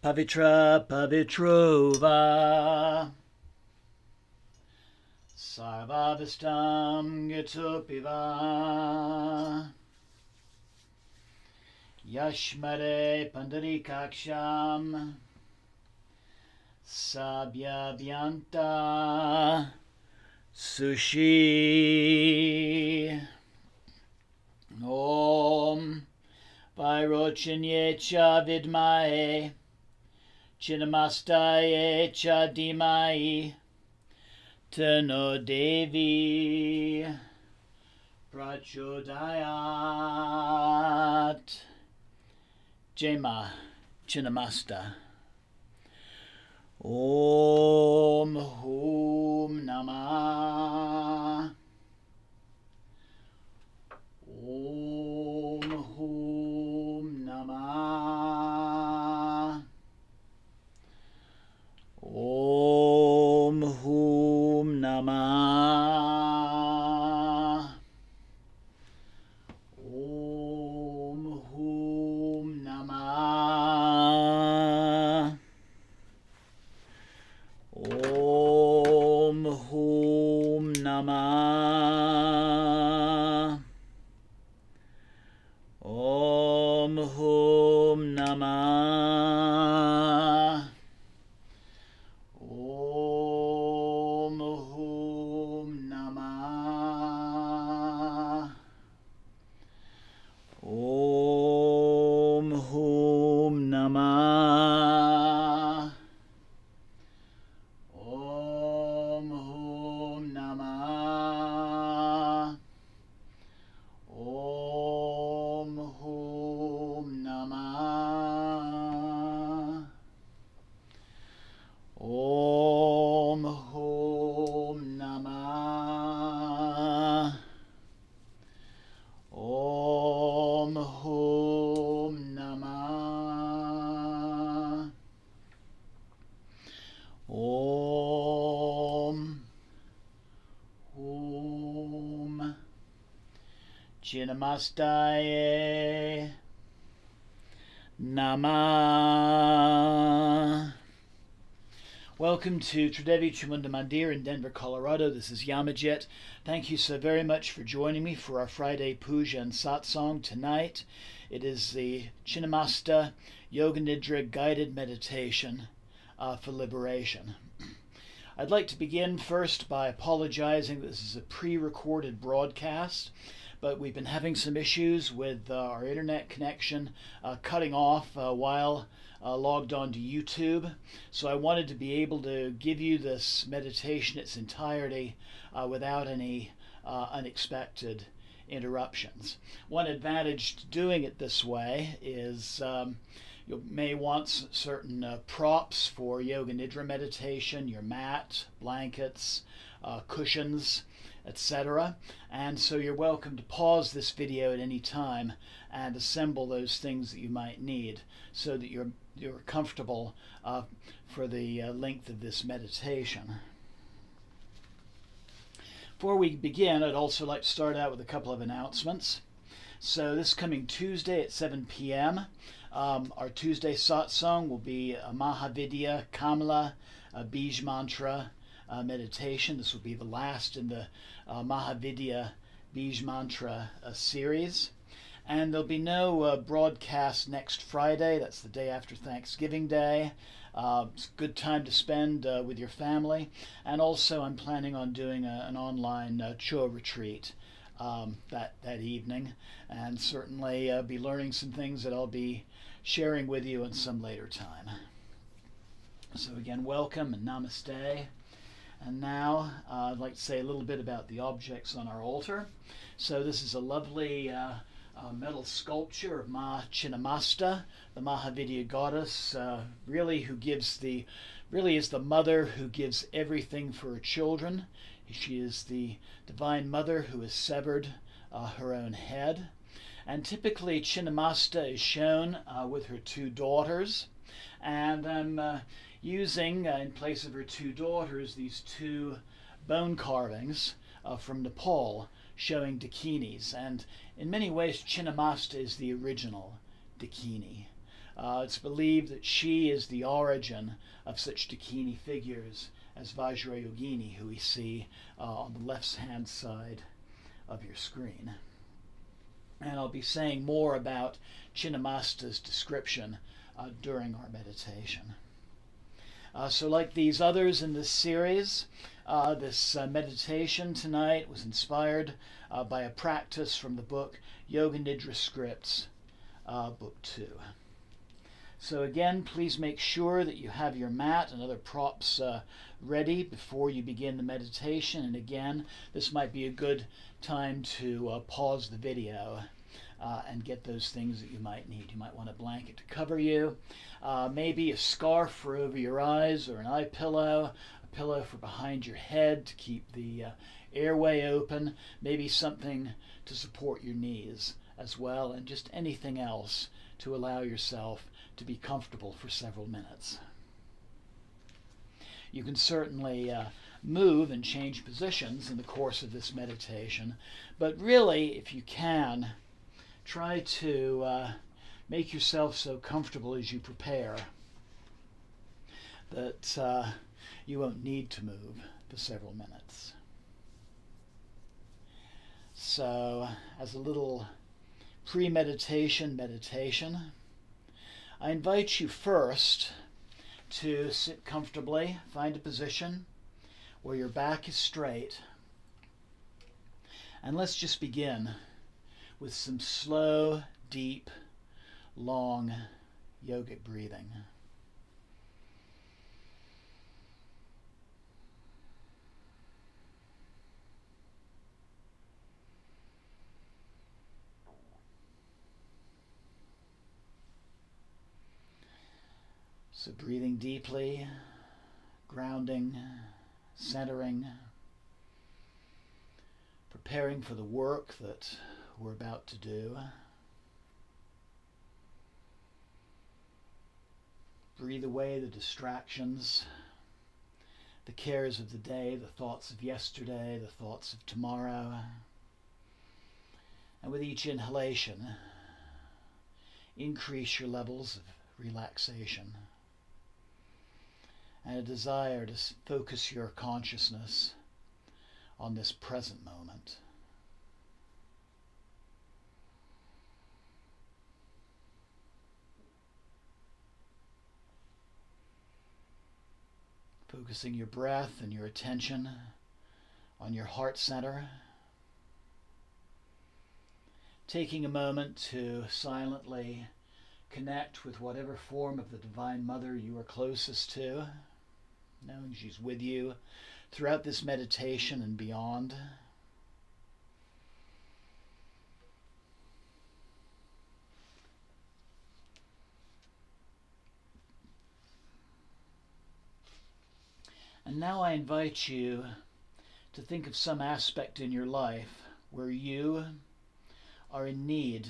Pavitra Pavitrova Sarvavastam Gitupiva Yashmare Pandarikaksham Sabhyavyanta Sushi Om Vairochinyecha Vidmae Chinnamastaye cha Dhimai Tano Devi Prachodayat. Jema Chinnamasta. Om Hum Namah. Om Hum Namah. Om Hum Namah. Om Hum Namah. Om Hum Namah. Om Hum Namah. Om Hum Namah. Om Hum Namah. Om Hum Namah. Om Hum Namah. Om Hum Namah. Om Hum Namah. Om Hum Chinnamastaye Namah. Welcome to Tridevi Chamunda Mandir in Denver, Colorado. This is Yamajit. Thank you so very much for joining me for our Friday Puja and Satsang tonight. It is the Chinnamasta Yoga Nidra guided meditation for liberation. I'd like to begin first by apologizing. This is a pre-recorded broadcast, but we've been having some issues with our internet connection cutting off while logged on to YouTube. So I wanted to be able to give you this meditation in its entirety without any unexpected interruptions. One advantage to doing it this way is you may want certain props for Yoga Nidra meditation, your mat, blankets, cushions, etc. And so you're welcome to pause this video at any time and assemble those things that you might need so that you're comfortable for the length of this meditation. Before we begin, I'd also like to start out with a couple of announcements. So this coming Tuesday at 7 p.m., our Tuesday satsang will be a Mahavidya Kamala Bij Mantra meditation. This will be the last in the Mahavidya Bij Mantra series. And there'll be no broadcast next Friday. That's the day after Thanksgiving Day. It's a good time to spend with your family. And also I'm planning on doing an online Chua retreat that evening. And certainly be learning some things that I'll be sharing with you in some later time. So again, welcome and namaste. And now I'd like to say a little bit about the objects on our altar. So this is a lovely metal sculpture of Ma Chinnamasta, the Mahavidya goddess, really is the mother who gives everything for her children. She is the divine mother who has severed her own head. And typically Chinnamasta is shown with her two daughters. And I'm using, in place of her two daughters, these two bone carvings from Nepal showing dakinis. And in many ways, Chinnamasta is the original dakini. It's believed that she is the origin of such Dakini figures as Vajrayogini, who we see on the left-hand side of your screen. And I'll be saying more about Chinnamasta's description during our meditation. So like these others in this series, this meditation tonight was inspired by a practice from the book Yoga Nidra Scripts, Book 2. So again, please make sure that you have your mat and other props ready before you begin the meditation. And again, this might be a good time to pause the video and get those things that you might need. You might want a blanket to cover you, maybe a scarf for over your eyes, or an eye pillow, a pillow for behind your head to keep the airway open, maybe something to support your knees as well, and just anything else to allow yourself to be comfortable for several minutes. You can certainly move and change positions in the course of this meditation, but really, if you can, try to make yourself so comfortable as you prepare that you won't need to move for several minutes. So, as a little pre-meditation meditation, I invite you first to sit comfortably, find a position where your back is straight, and let's just begin with some slow, deep, long yogic breathing. So breathing deeply, grounding, centering, preparing for the work that we're about to do. Breathe away the distractions, the cares of the day, the thoughts of yesterday, the thoughts of tomorrow. And with each inhalation, increase your levels of relaxation and a desire to focus your consciousness on this present moment. Focusing your breath and your attention on your heart center. Taking a moment to silently connect with whatever form of the Divine Mother you are closest to, knowing she's with you throughout this meditation and beyond. And now I invite you to think of some aspect in your life where you are in need,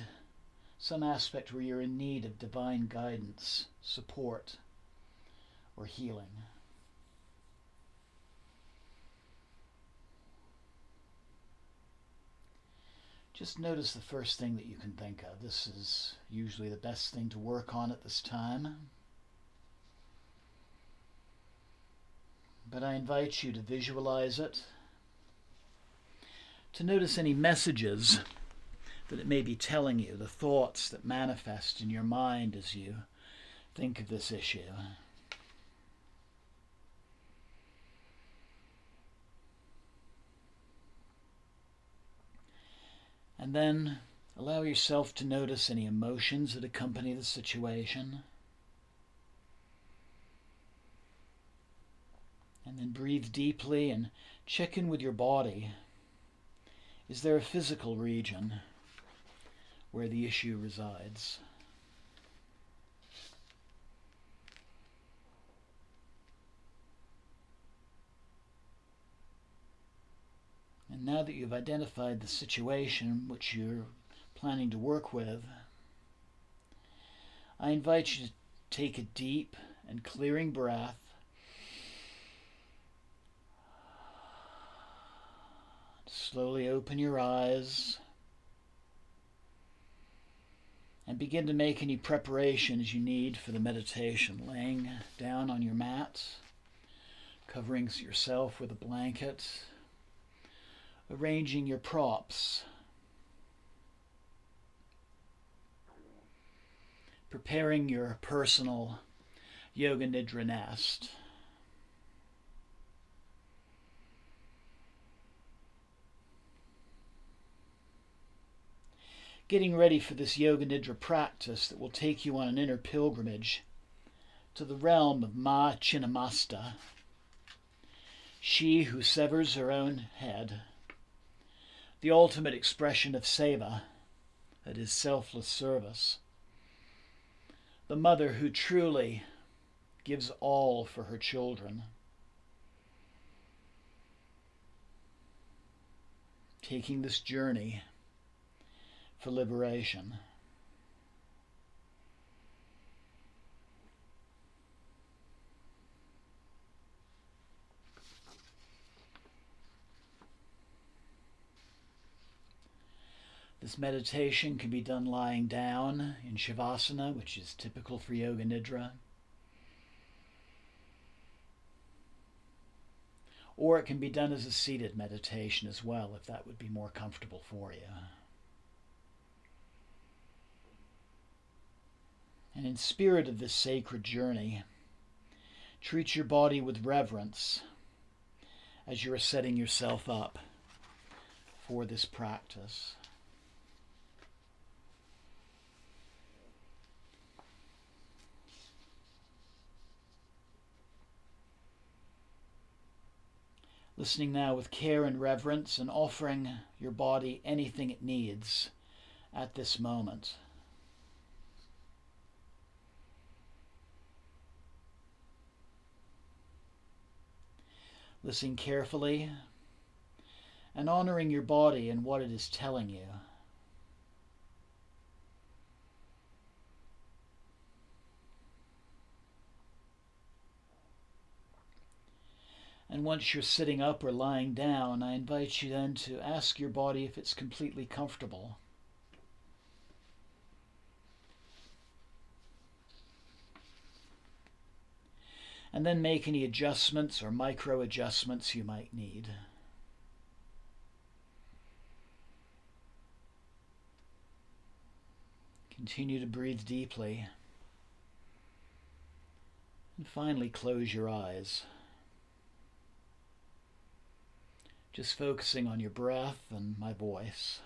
some aspect where you're in need of divine guidance, support, or healing. Just notice the first thing that you can think of. This is usually the best thing to work on at this time. But I invite you to visualize it, to notice any messages that it may be telling you, the thoughts that manifest in your mind as you think of this issue. And then allow yourself to notice any emotions that accompany the situation. And then breathe deeply and check in with your body. Is there a physical region where the issue resides? And now that you've identified the situation which you're planning to work with, I invite you to take a deep and clearing breath. Slowly open your eyes And begin to make any preparations you need for the meditation. Laying down on your mat, covering yourself with a blanket, arranging your props, preparing your personal Yoga Nidra nest. Getting ready for this Yoga Nidra practice that will take you on an inner pilgrimage to the realm of Ma Chinnamasta, she who severs her own head, the ultimate expression of seva, that is selfless service, the mother who truly gives all for her children, taking this journey for liberation. This meditation can be done lying down in Shavasana, which is typical for Yoga Nidra. Or it can be done as a seated meditation as well, if that would be more comfortable for you. And in spirit of this sacred journey, treat your body with reverence as you are setting yourself up for this practice. Listening now with care and reverence and offering your body anything it needs at this moment. Listening carefully and honoring your body and what it is telling you. And once you're sitting up or lying down, I invite you then to ask your body if it's completely comfortable. And then make any adjustments or micro adjustments you might need. Continue to breathe deeply. And finally close your eyes. Just focusing on your breath and my voice.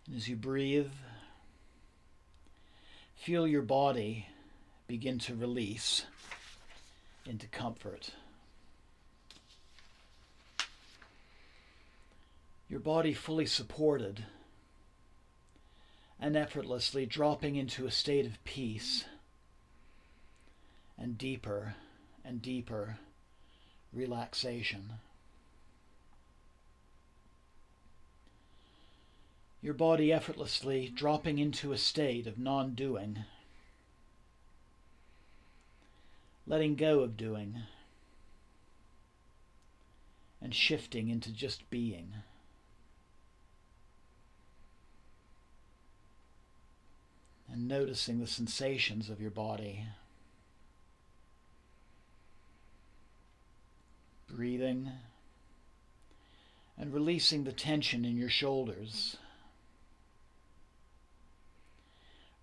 And as you breathe, feel your body begin to release into comfort. Your body fully supported and effortlessly dropping into a state of peace and deeper relaxation. Your body effortlessly dropping into a state of non-doing, letting go of doing, and shifting into just being. And noticing the sensations of your body. Breathing and releasing the tension in your shoulders.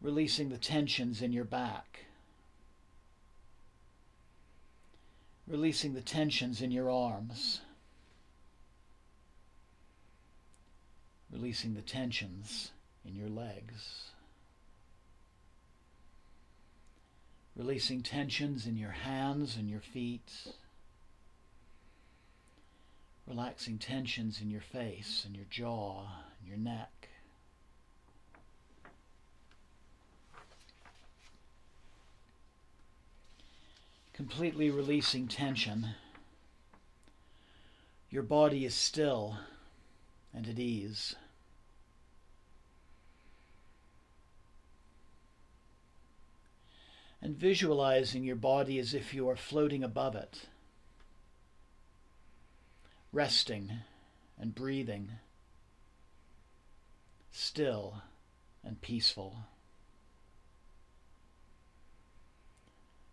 Releasing the tensions in your back. Releasing the tensions in your arms. Releasing the tensions in your legs. Releasing tensions in your hands and your feet. Relaxing tensions in your face and your jaw and your neck. Completely releasing tension. Your body is still and at ease. And visualizing your body as if you are floating above it. Resting and breathing still, and peaceful.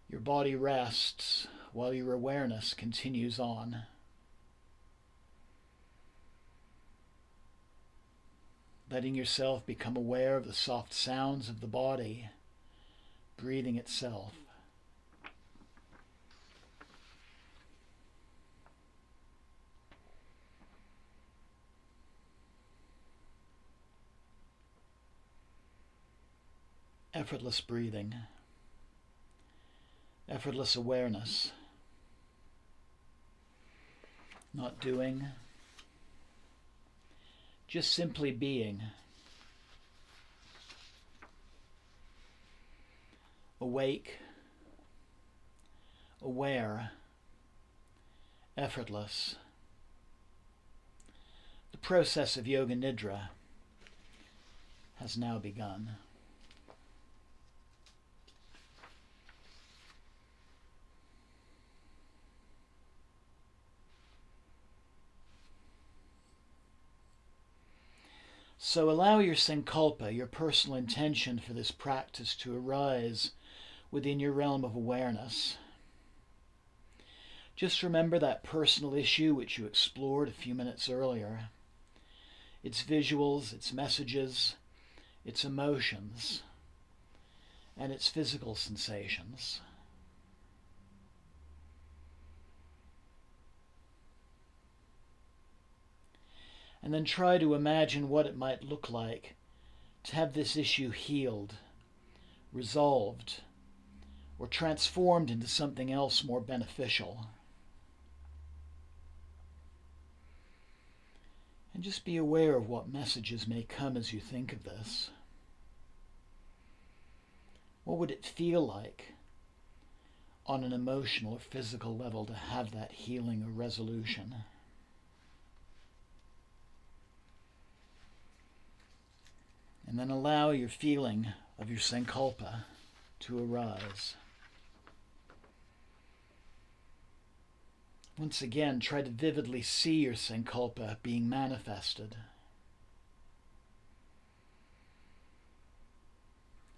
Your body rests while your awareness continues on. Letting yourself become aware of the soft sounds of the body, breathing itself. Effortless breathing, effortless awareness, not doing, just simply being, awake, aware, effortless. The process of Yoga Nidra has now begun. So allow your sankalpa, your personal intention for this practice, to arise within your realm of awareness. Just remember that personal issue which you explored a few minutes earlier. Its visuals, its messages, its emotions, and its physical sensations. And then try to imagine what it might look like to have this issue healed, resolved, or transformed into something else more beneficial. And just be aware of what messages may come as you think of this. What would it feel like on an emotional or physical level to have that healing or resolution? And then allow your feeling of your sankalpa to arise. Once again, try to vividly see your sankalpa being manifested.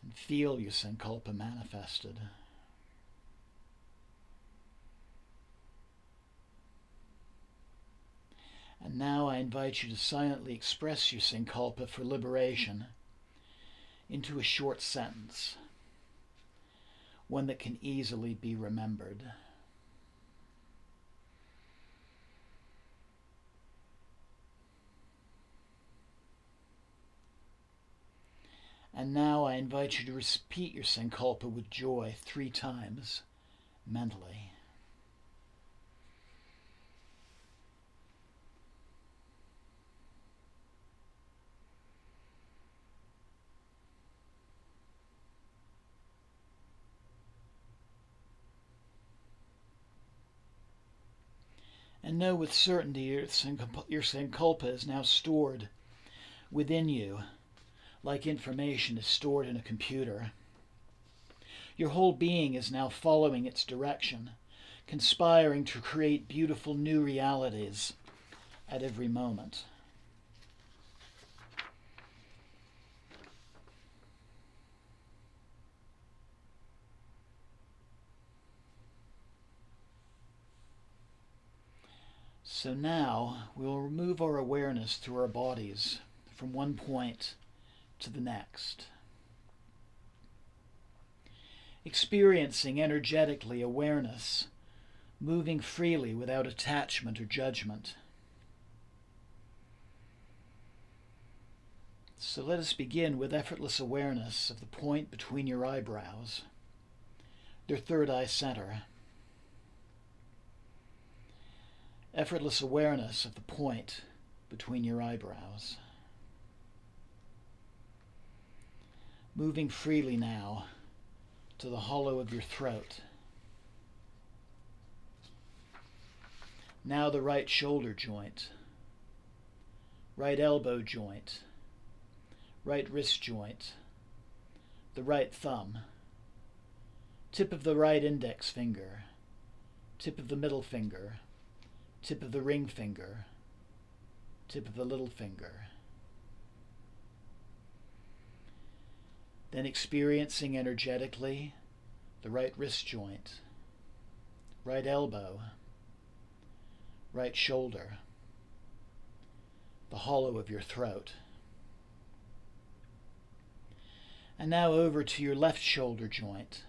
And feel your sankalpa manifested. And now I invite you to silently express your sankalpa for liberation into a short sentence, one that can easily be remembered. And now I invite you to repeat your sankalpa with joy 3 times mentally. And know with certainty your sankalpa is now stored within you, like information is stored in a computer. Your whole being is now following its direction, conspiring to create beautiful new realities at every moment. So now we will remove our awareness through our bodies from one point to the next, experiencing energetically awareness, moving freely without attachment or judgment. So let us begin with effortless awareness of the point between your eyebrows, your third eye center. Effortless awareness of the point between your eyebrows. Moving freely now to the hollow of your throat. Now the right shoulder joint, right elbow joint, right wrist joint, the right thumb, tip of the right index finger, tip of the middle finger, tip of the ring finger, tip of the little finger. Then experiencing energetically the right wrist joint, right elbow, right shoulder, the hollow of your throat. And now over to your left shoulder joint,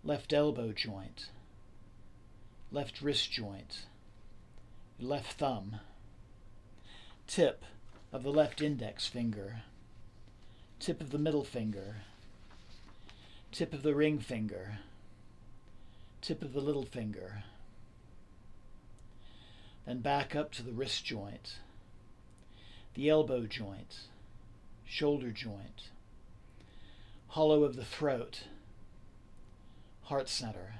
left elbow joint, left wrist joint, left thumb, tip of the left index finger, tip of the middle finger, tip of the ring finger, tip of the little finger. Then back up to the wrist joint, the elbow joint, shoulder joint, hollow of the throat, heart center,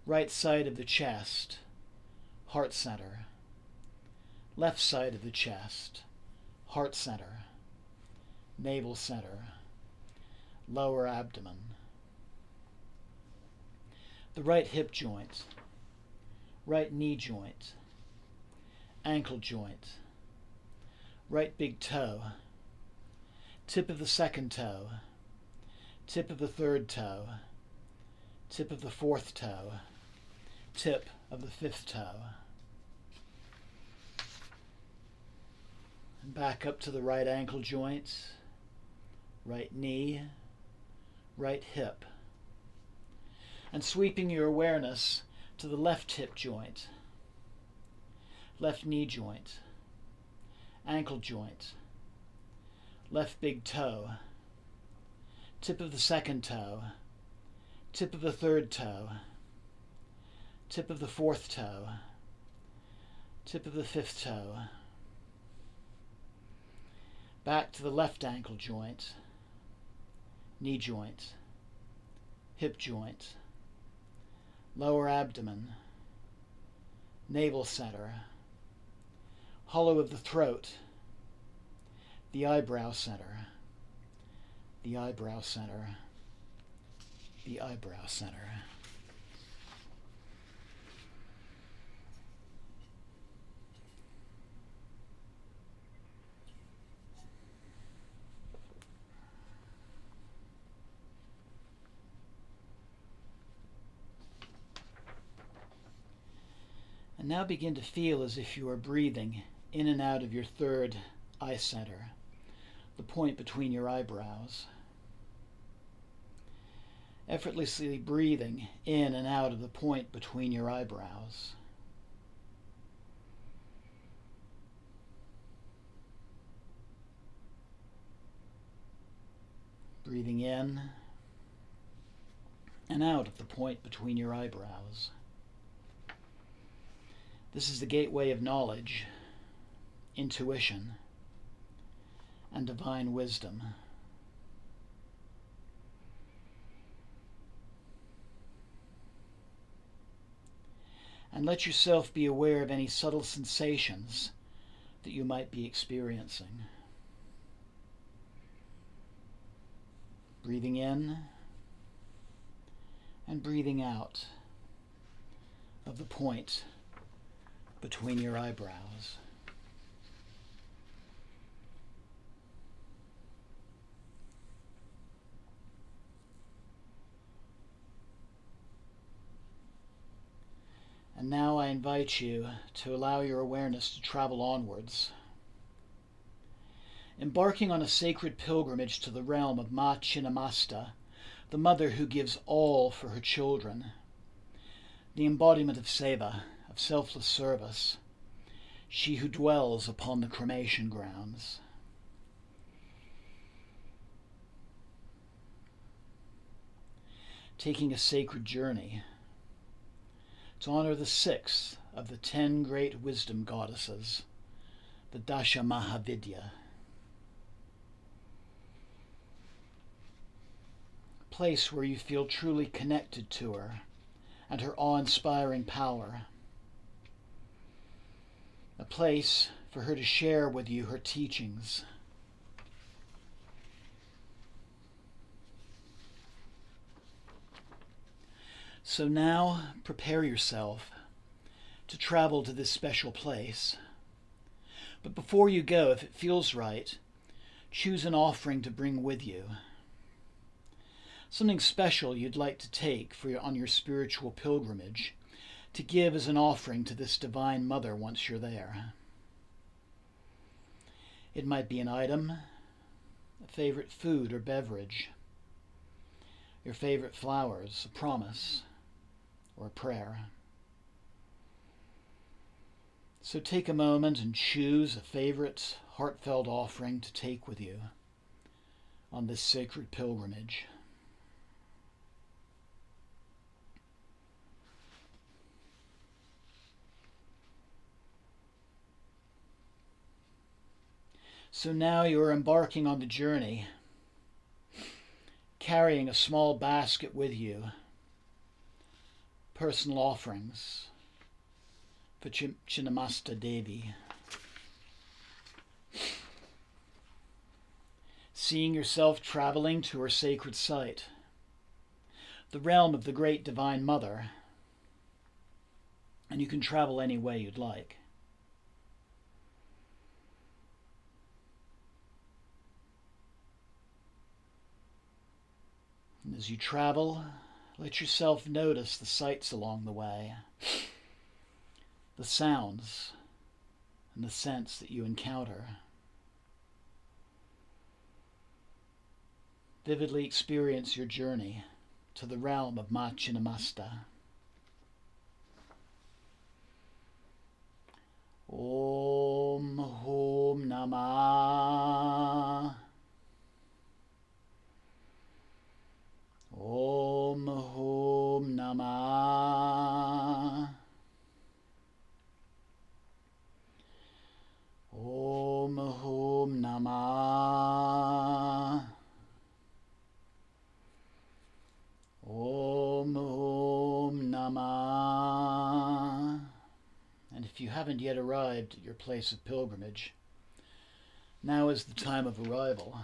right side of the chest, heart center, left side of the chest, heart center, navel center, lower abdomen, the right hip joint, right knee joint, ankle joint, right big toe, tip of the second toe, tip of the third toe, tip of the fourth toe, tip of the fifth toe. And back up to the right ankle joint, right knee, right hip. And sweeping your awareness to the left hip joint, left knee joint, ankle joint, left big toe, tip of the second toe, tip of the third toe, tip of the fourth toe, tip of the fifth toe. Back to the left ankle joint, knee joint, hip joint, lower abdomen, navel center, hollow of the throat, the eyebrow center, the eyebrow center, the eyebrow center. And now begin to feel as if you are breathing in and out of your third eye center, the point between your eyebrows. Effortlessly breathing in and out of the point between your eyebrows. Breathing in and out of the point between your eyebrows. This is the gateway of knowledge, intuition, and divine wisdom. And let yourself be aware of any subtle sensations that you might be experiencing. Breathing in and breathing out of the point between your eyebrows. And now I invite you to allow your awareness to travel onwards, embarking on a sacred pilgrimage to the realm of Ma Chinnamasta, the mother who gives all for her children, the embodiment of seva, of selfless service, she who dwells upon the cremation grounds. Taking a sacred journey to honor the sixth of the 10 great wisdom goddesses, the Dasha Mahavidya. Place where you feel truly connected to her and her awe-inspiring power. A place for her to share with you her teachings. So now prepare yourself to travel to this special place. But before you go, if it feels right, choose an offering to bring with you. Something special you'd like to take on your spiritual pilgrimage, to give as an offering to this Divine Mother once you're there. It might be an item, a favorite food or beverage, your favorite flowers, a promise, or a prayer. So take a moment and choose a favorite, heartfelt offering to take with you on this sacred pilgrimage. So now you are embarking on the journey, carrying a small basket with you, personal offerings for Chinnamasta Devi. Seeing yourself traveling to her sacred site, the realm of the great Divine Mother, and you can travel any way you'd like. And as you travel, let yourself notice the sights along the way, the sounds and the scents that you encounter. Vividly experience your journey to the realm of Ma Chinnamasta. Om Hum Namah. Om Hum Namah. Om Hum Namah. Om Hum Namah. And if you haven't yet arrived at your place of pilgrimage, now is the time of arrival.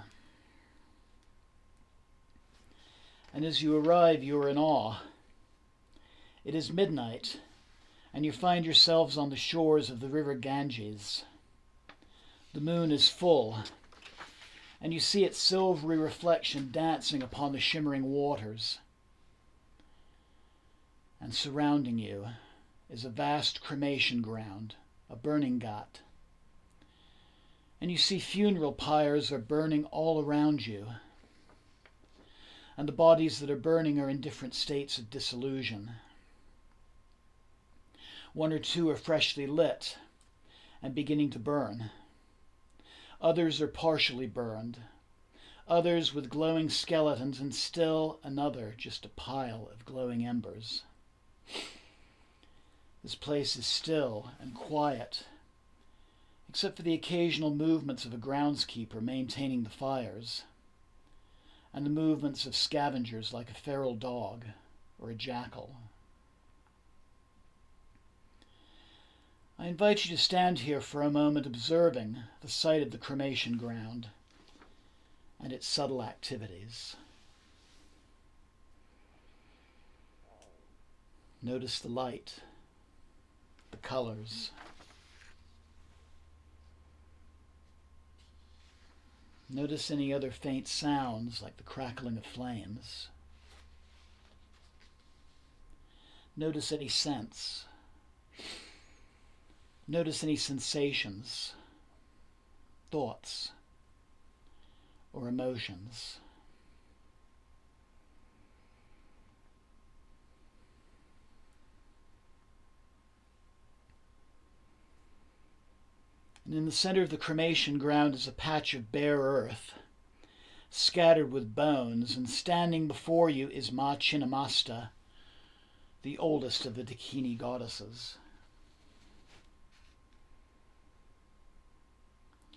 And as you arrive, you are in awe. It is midnight, and you find yourselves on the shores of the river Ganges. The moon is full, and you see its silvery reflection dancing upon the shimmering waters. And surrounding you is a vast cremation ground, a burning ghat. And you see funeral pyres are burning all around you. And the bodies that are burning are in different states of dissolution. One or two are freshly lit and beginning to burn. Others are partially burned. Others with glowing skeletons, and still another just a pile of glowing embers. This place is still and quiet, except for the occasional movements of a groundskeeper maintaining the fires, and the movements of scavengers like a feral dog or a jackal. I invite you to stand here for a moment observing the site of the cremation ground and its subtle activities. Notice the light, the colors. Notice any other faint sounds like the crackling of flames. Notice any scents. Notice any sensations, thoughts, or emotions. And in the center of the cremation ground is a patch of bare earth, scattered with bones, and standing before you is Ma Chinnamasta, the oldest of the Dakini goddesses.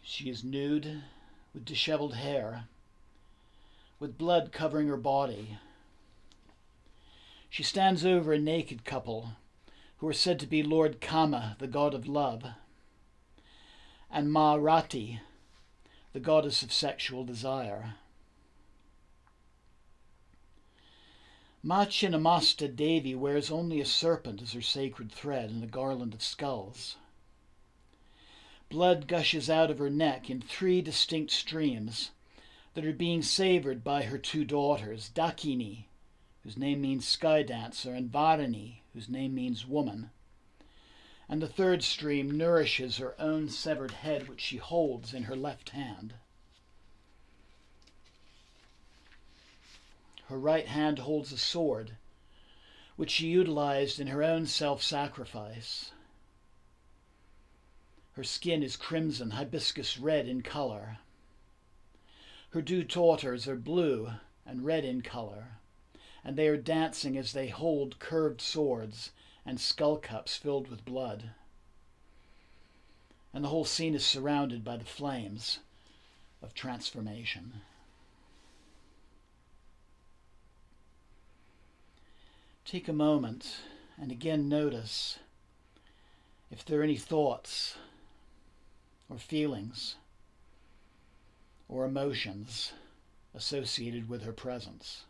She is nude, with disheveled hair, with blood covering her body. She stands over a naked couple who are said to be Lord Kama, the god of love, and Ma Rati, the goddess of sexual desire. Ma Chinnamasta Devi wears only a serpent as her sacred thread and a garland of skulls. Blood gushes out of her neck in 3 distinct streams that are being savored by her 2 daughters, Dakini, whose name means sky dancer, and Varani, whose name means woman. And the 3rd stream nourishes her own severed head, which she holds in her left hand. Her right hand holds a sword, which she utilized in her own self-sacrifice. Her skin is crimson, hibiscus red in color. Her 2 daughters are blue and red in color, and they are dancing as they hold curved swords and skull cups filled with blood. And the whole scene is surrounded by the flames of transformation. Take a moment and again notice if there are any thoughts or feelings or emotions associated with her presence.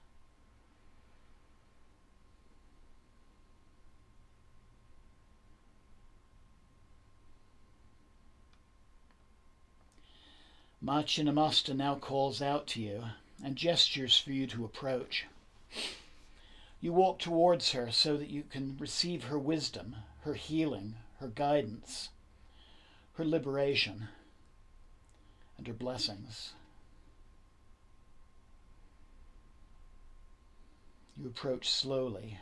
Ma Chinnamasta now calls out to you and gestures for you to approach. You walk towards her so that you can receive her wisdom, her healing, her guidance, her liberation, and her blessings. You approach slowly,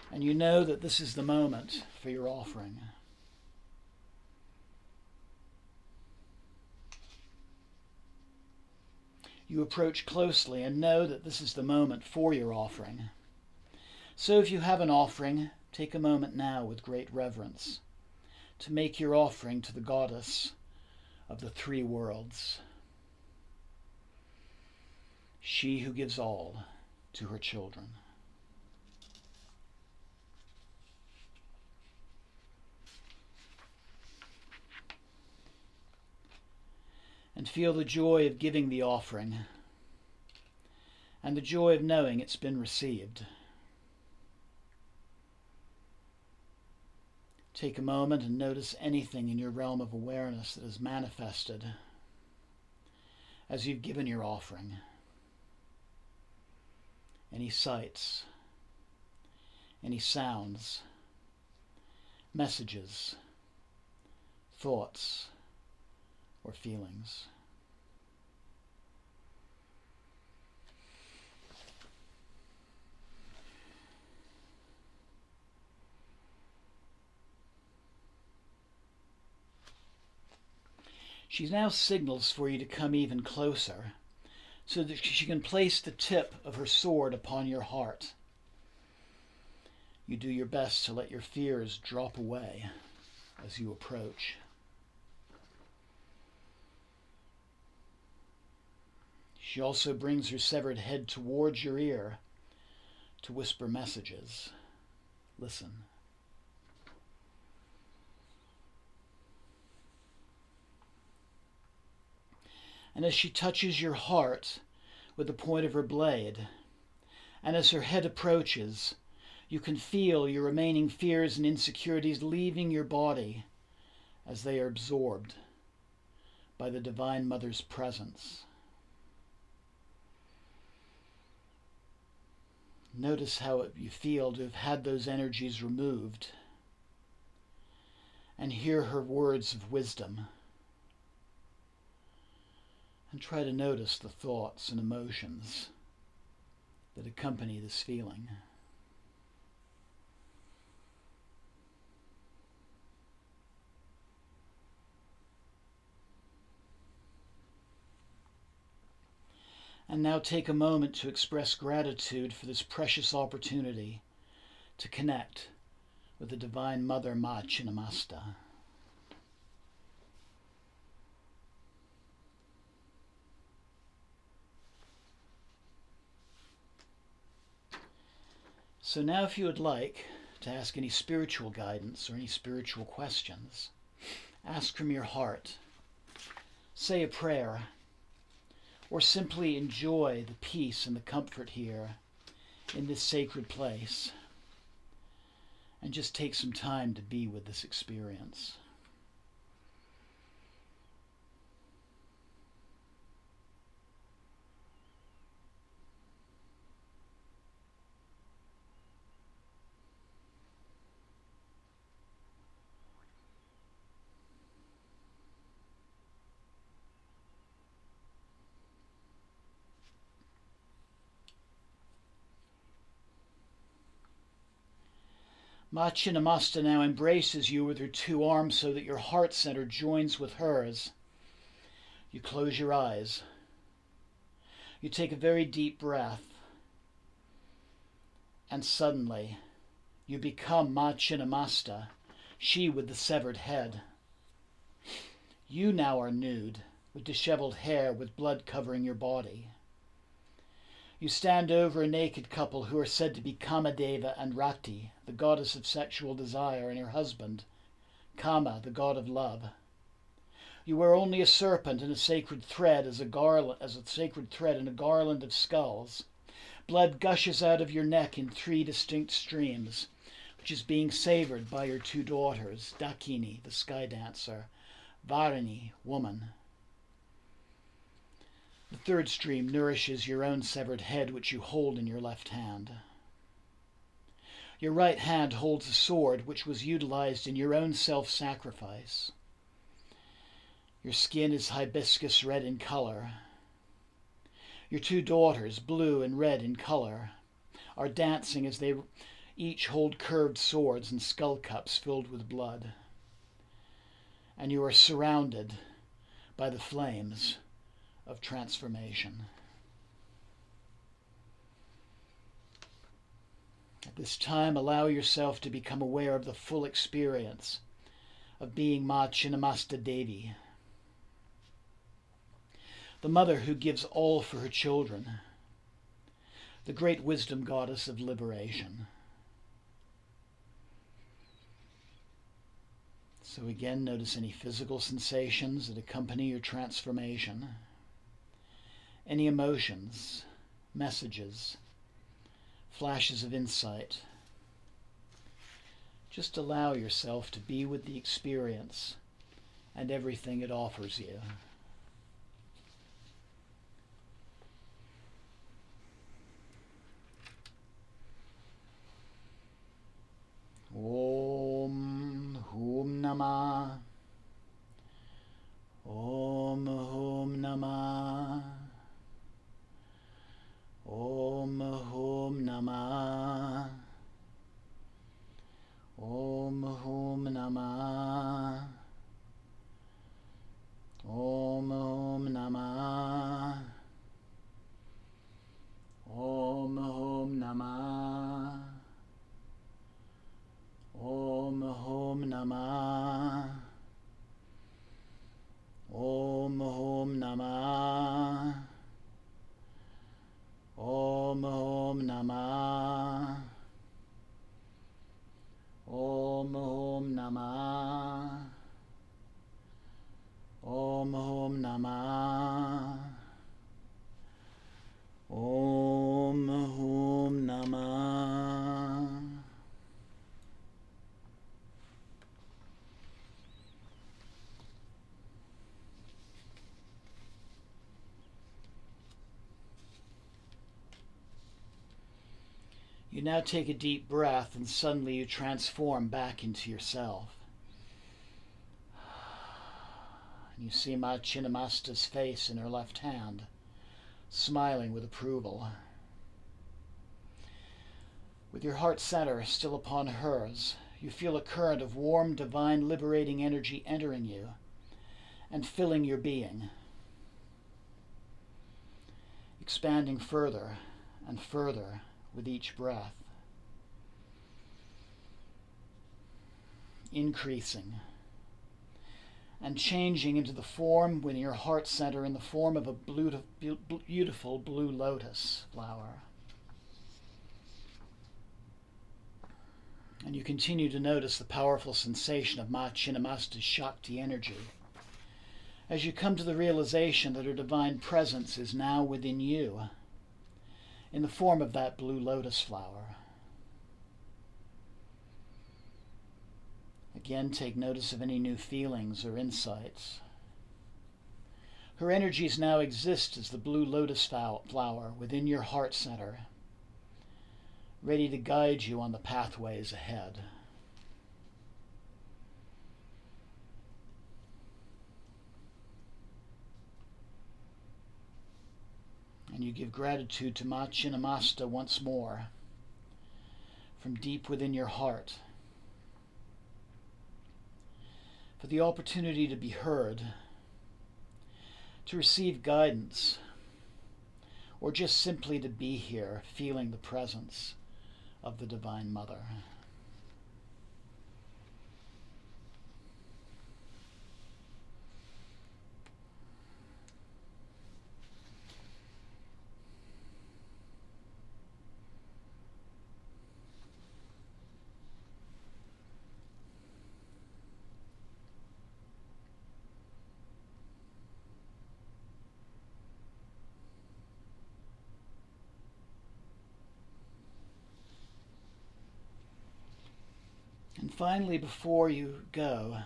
and you know that this is the moment for your offering. You approach closely and know that this is the moment for your offering. So if you have an offering, take a moment now with great reverence to make your offering to the goddess of the 3 worlds, she who gives all to her children. And feel the joy of giving the offering and the joy of knowing it's been received. Take a moment and notice anything in your realm of awareness that is manifested as you've given your offering. Any sights, any sounds, messages, thoughts, or feelings. She now signals for you to come even closer so that she can place the tip of her sword upon your heart. You do your best to let your fears drop away as you approach. She also brings her severed head towards your ear to whisper messages. Listen. And as she touches your heart with the point of her blade, and as her head approaches, you can feel your remaining fears and insecurities leaving your body as they are absorbed by the Divine Mother's presence. Notice how you feel to have had those energies removed, and hear her words of wisdom. And try to notice the thoughts and emotions that accompany this feeling. And now take a moment to express gratitude for this precious opportunity to connect with the Divine Mother Ma Chinnamasta. So now if you would like to ask any spiritual guidance or any spiritual questions, ask from your heart, say a prayer, or simply enjoy the peace and the comfort here in this sacred place, and just take some time to be with this experience. Ma Chinnamasta now embraces you with her two arms so that your heart center joins with hers. You close your eyes. You take a very deep breath. And suddenly, you become Ma Chinnamasta, she with the severed head. You now are nude, with disheveled hair, with blood covering your body. You stand over a naked couple who are said to be Kamadeva and Rati, the goddess of sexual desire, and her husband, Kama, the god of love. You wear only a serpent and a sacred thread as a sacred thread in a garland of skulls. Blood gushes out of your neck in 3 distinct streams, which is being savored by your 2 daughters, Dakini, the sky dancer, Varini, woman. The 3rd stream nourishes your own severed head, which you hold in your left hand. Your right hand holds a sword which was utilized in your own self-sacrifice. Your skin is hibiscus red in color. Your 2 daughters, blue and red in color, are dancing as they each hold curved swords and skull cups filled with blood. And you are surrounded by the flames of transformation. At this time, allow yourself to become aware of the full experience of being Ma Chinnamasta Devi, the mother who gives all for her children, the great wisdom goddess of liberation. So again, notice any physical sensations that accompany your transformation, any emotions, messages, flashes of insight. Just allow yourself to be with the experience and everything it offers you. Om Hum Namah. Om Hum Namah. Om Hum Namah. Om Hum Namah. Om Hum Namah. Om Hum Namah. Om Hum Namah. Om Hum Namah. Om Hum Namah. Om Hum Namah. Om Hum Namah. Om Hum Namah. You now take a deep breath and suddenly you transform back into yourself. You see Ma Chinnamasta's face in her left hand, smiling with approval. With your heart center still upon hers, you feel a current of warm, divine, liberating energy entering you and filling your being, expanding further and further with each breath, increasing and changing into the form within your heart center in the form of a beautiful blue lotus flower. And you continue to notice the powerful sensation of Ma Chinnamasta's Shakti energy as you come to the realization that her divine presence is now within you in the form of that blue lotus flower. Again, take notice of any new feelings or insights. Her energies now exist as the blue lotus flower within your heart center, ready to guide you on the pathways ahead. And you give gratitude to Ma Chinnamasta once more from deep within your heart, for the opportunity to be heard, to receive guidance, or just simply to be here, feeling the presence of the Divine Mother. And finally, before you go,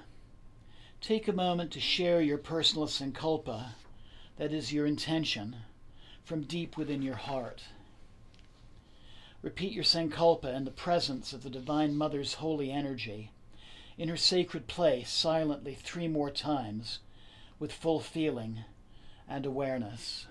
take a moment to share your personal sankalpa, that is your intention, from deep within your heart. Repeat your sankalpa in the presence of the Divine Mother's holy energy, in her sacred place, silently 3 more times, with full feeling and awareness.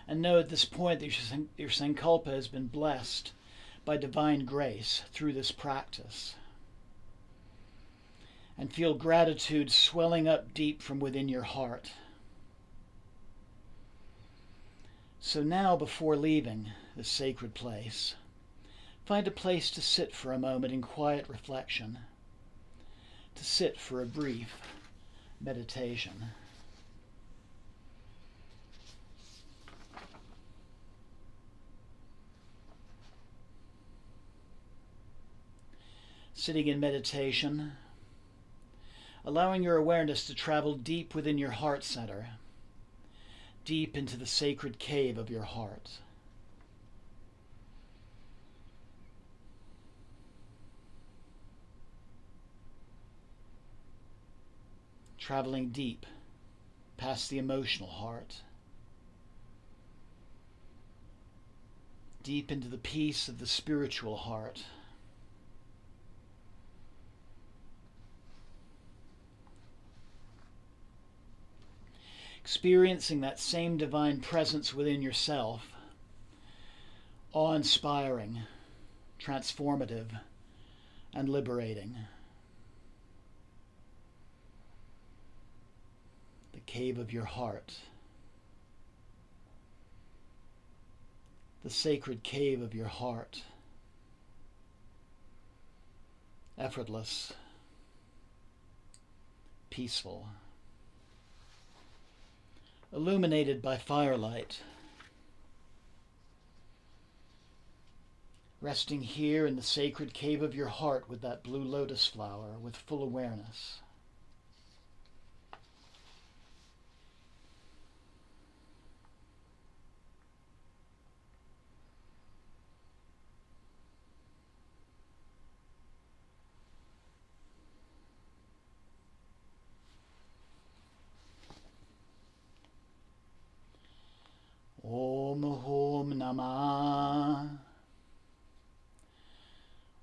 And know at this point that your sankalpa has been blessed by divine grace through this practice. And feel gratitude swelling up deep from within your heart. So now, before leaving this sacred place, find a place to sit for a moment in quiet reflection, to sit for a brief meditation. Sitting in meditation, allowing your awareness to travel deep within your heart center, deep into the sacred cave of your heart. Traveling deep past the emotional heart, deep into the peace of the spiritual heart. Experiencing that same divine presence within yourself, awe-inspiring, transformative, and liberating. The cave of your heart. The sacred cave of your heart. Effortless, peaceful, illuminated by firelight, resting here in the sacred cave of your heart with that blue lotus flower with full awareness. Om Hum Namah.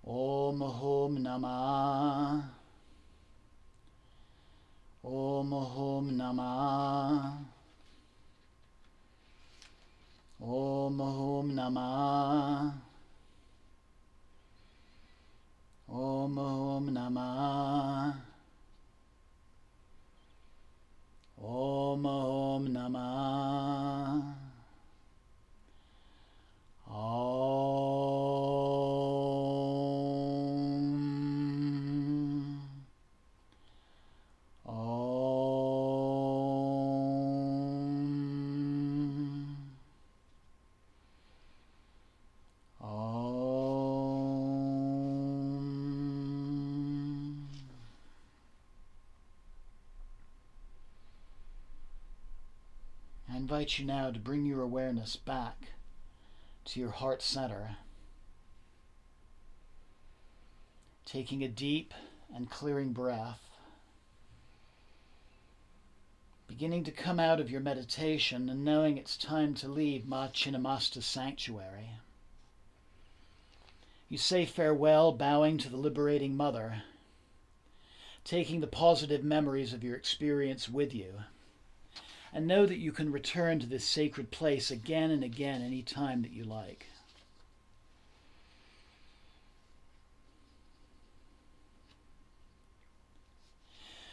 Om Hum Namah. Om Hum Namah. Om Hum Namah. Om Hum Namah. Om Hum Namah. I invite you now to bring your awareness back to your heart center, taking a deep and clearing breath, beginning to come out of your meditation and knowing it's time to leave Ma Chinnamasta's sanctuary. You say farewell, bowing to the liberating Mother, taking the positive memories of your experience with you, and know that you can return to this sacred place again and again any time that you like.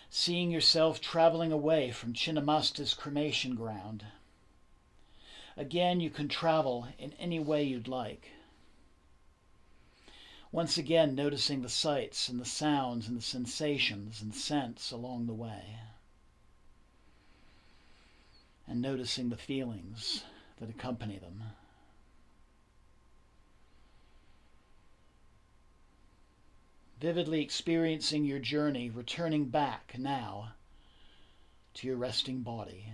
Seeing yourself traveling away from Chinnamasta's cremation ground. Again, you can travel in any way you'd like. Once again, noticing the sights and the sounds and the sensations and scents along the way. And noticing the feelings that accompany them. Vividly experiencing your journey, returning back now to your resting body.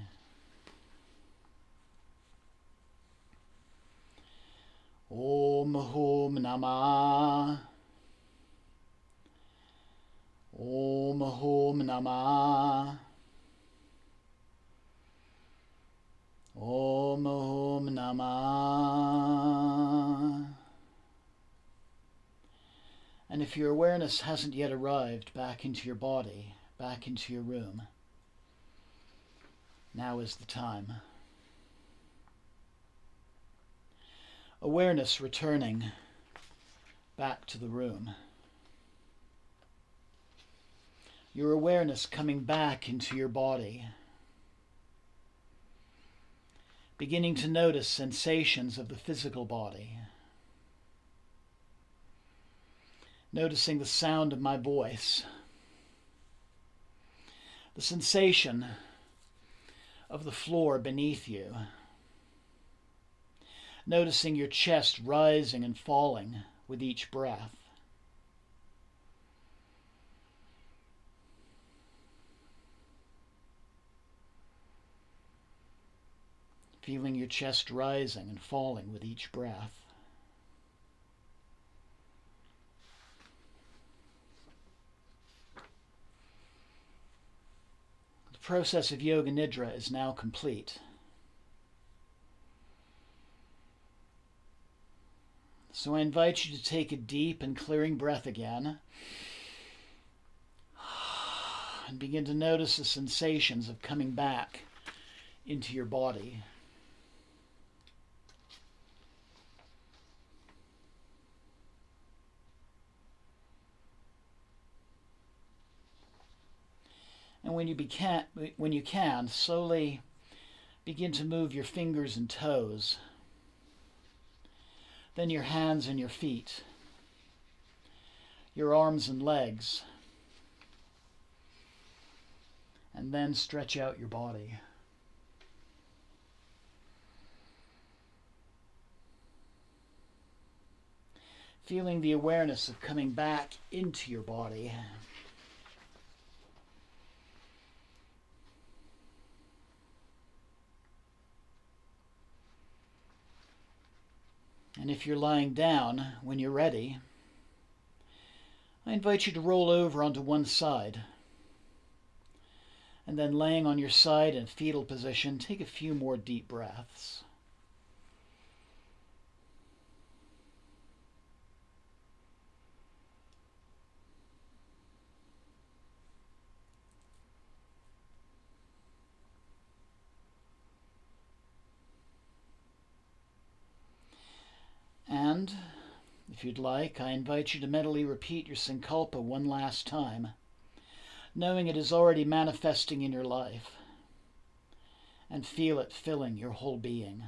Om Hum Namah. Om Hum Namah. Om Hum Namah. And if your awareness hasn't yet arrived back into your body, back into your room, now is the time. Awareness returning back to the room. Your awareness coming back into your body. Beginning to notice sensations of the physical body. Noticing the sound of my voice. The sensation of the floor beneath you. Noticing your chest rising and falling with each breath. Feeling your chest rising and falling with each breath. The process of Yoga Nidra is now complete. So I invite you to take a deep and clearing breath again and begin to notice the sensations of coming back into your body. And when you can, slowly begin to move your fingers and toes, then your hands and your feet, your arms and legs, and then stretch out your body. Feeling the awareness of coming back into your body. And if you're lying down, when you're ready, I invite you to roll over onto one side. And then laying on your side in fetal position, take a few more deep breaths. And, if you'd like, I invite you to mentally repeat your Sankalpa one last time, knowing it is already manifesting in your life, and feel it filling your whole being.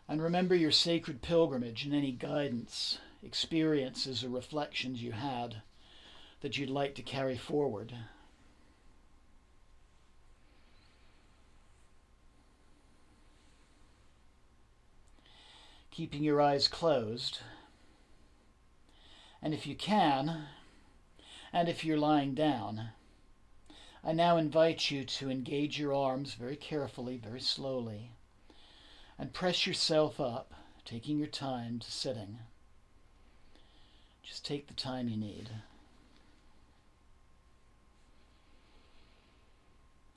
And remember your sacred pilgrimage and any guidance, experiences, or reflections you had that you'd like to carry forward. Keeping your eyes closed, and if you can, and if you're lying down, I now invite you to engage your arms very carefully, very slowly, and press yourself up, taking your time to sitting. Just take the time you need.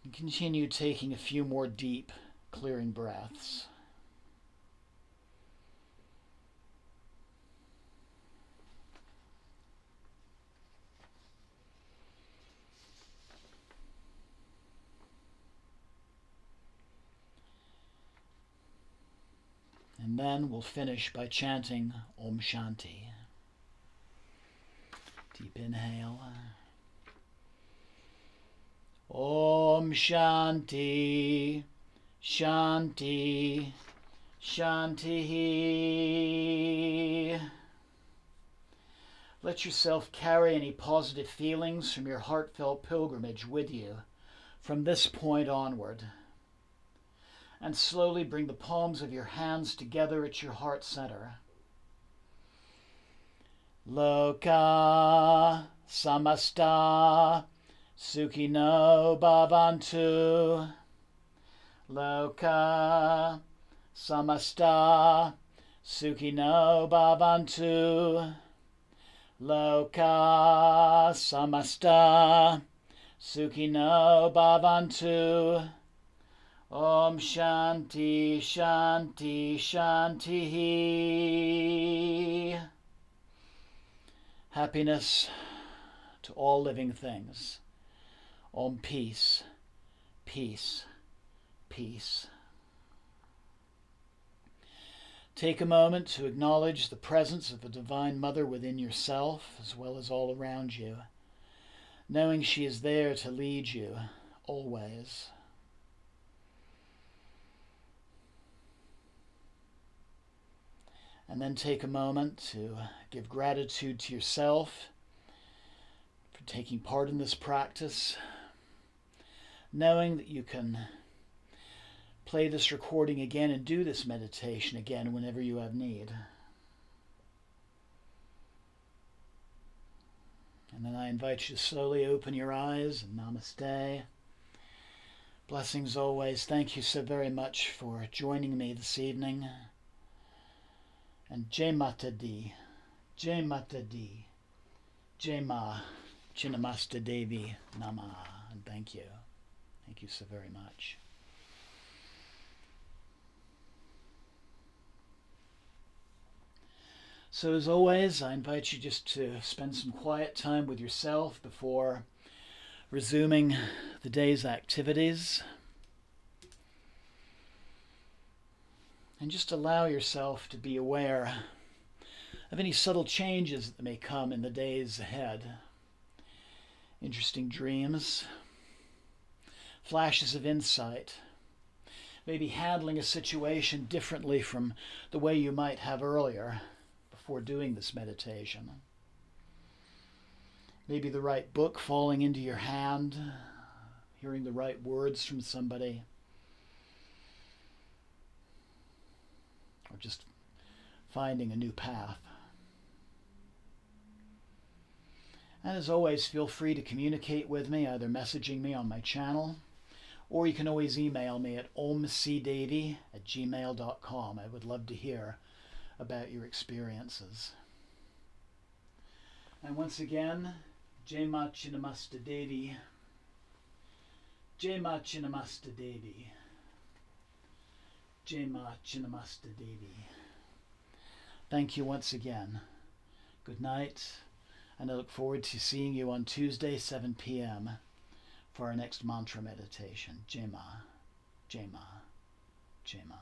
And continue taking a few more deep, clearing breaths. And then we'll finish by chanting Om Shanti. Deep inhale. Om Shanti, Shanti, Shanti. Let yourself carry any positive feelings from your heartfelt pilgrimage with you from this point onward. And slowly bring the palms of your hands together at your heart center. Loka samasta sukhino bhavantu. Loka samasta sukhino bhavantu. Loka samasta sukhino bhavantu. Om Shanti, Shanti, Shanti. Happiness to all living things. Om peace, peace, peace. Take a moment to acknowledge the presence of the Divine Mother within yourself as well as all around you, knowing she is there to lead you always. And then take a moment to give gratitude to yourself for taking part in this practice, knowing that you can play this recording again and do this meditation again whenever you have need. And then I invite you to slowly open your eyes and namaste. Blessings always. Thank you so very much for joining me this evening. And Jai Mata Di, Jai Mata Di, Jai Ma, Chinnamasta Devi Nama. And thank you. Thank you so very much. So as always, I invite you just to spend some quiet time with yourself before resuming the day's activities. And just allow yourself to be aware of any subtle changes that may come in the days ahead. Interesting dreams, flashes of insight, maybe handling a situation differently from the way you might have earlier before doing this meditation. Maybe the right book falling into your hand, hearing the right words from somebody. Or just finding a new path. And as always, feel free to communicate with me, either messaging me on my channel, or you can always email me at omcdevi@gmail.com. I would love to hear about your experiences. And once again, Jai Ma Chinnamasta Devi, Jai Ma Chinnamasta Devi. Jai Ma Chinnamasta Devi. Thank you once again. Good night, and I look forward to seeing you on Tuesday, 7 p.m. for our next mantra meditation. Jai Ma, Jai Ma, Jai Ma.